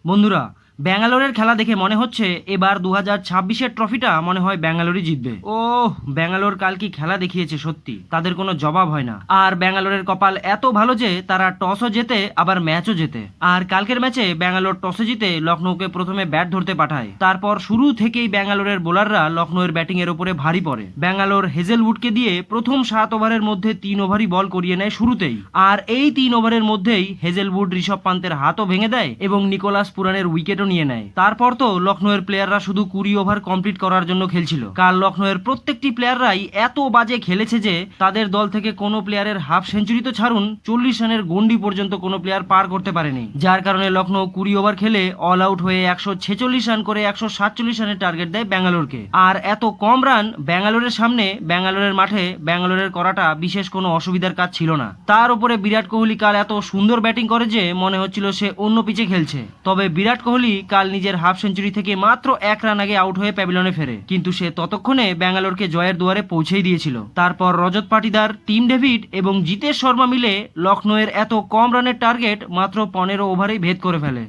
বন্ধুরা, ব্যাঙ্গালোরের খেলা দেখে মনে হচ্ছে এবার 2026-এর ট্রফিটা মনে হয় ব্যাঙ্গালোরই জিতবে। ব্যাঙ্গালোর কাল কি খেলা দেখিয়েছে, সত্যি তাদের কোনো জবাব হয় না। আর ব্যাঙ্গালোরের কপাল এত ভালো যে তারা টসও জেতে আবার ম্যাচও জেতে। আর কালকের ম্যাচে ব্যাঙ্গালোর টসে জিতে লখনৌকে প্রথমে ব্যাট ধরতে পাঠায়। তারপর শুরু থেকেই ব্যাঙ্গালোরের বোলাররা লখনৌয়ের ব্যাটিং এর উপরে ভারী পড়ে। ব্যাঙ্গালোর হেজেলউডকে দিয়ে প্রথম 7 ওভারের মধ্যে 3 ওভারই বল করিয়ে নেয় শুরুতেই। আর এই 3 ওভারের মধ্যেই হেজেলউড ঋষভ পান্তের হাতও ভেঙে দেয় এবং নিকোলাস পুরানের উইকেটও নিয়ে নেয়। তারপর তো লখনৌয়ের প্লেয়াররা শুধু 20 ওভার কমপ্লিট করার জন্য খেলছিল। কাল লখনৌয়ের প্রত্যেকটি প্লেয়াররাই এত বাজে খেলেছে যে তাদের দল থেকে কোনো প্লেয়ারের হাফ সেঞ্চুরি তো ছাড়ুন, 40 রানের গন্ডি পর্যন্ত কোনো প্লেয়ার পার করতে পারেনি। যার কারণে লখনৌ 20 ওভার খেলে অল আউট হয়ে 146 রান করে 147 রানের টার্গেট দেয় ব্যাঙ্গালোরকে। আর এত কম রান ব্যাঙ্গালোরের সামনে, ব্যাঙ্গালোরের মাঠে ব্যাঙ্গালোরের করাটা বিশেষ কোনো অসুবিধার কাজ ছিল না। তার উপরে বিরাট কোহলি কাল এত সুন্দর ব্যাটিং করে যে মনে হচ্ছিল সে অন্য পিচে খেলছে। তবে বিরাট কোহলি কাল নিজের হাফ সেঞ্চুরি থেকে মাত্র 1 রান আগে আউট হয়ে প্যাভিলিয়নে ফেরে, কিন্তু সে ততক্ষণে ব্যাঙ্গালোরকে জয়ের দুয়ারে পৌঁছেই দিয়েছিল। তারপর রজত পাটিদার, টিম ডেভিড এবং জিতেশ শর্মা মিলে লখনৌয়ের এত কম রানের টার্গেট মাত্র 15 ওভারেই ভেদ করে ফেলে।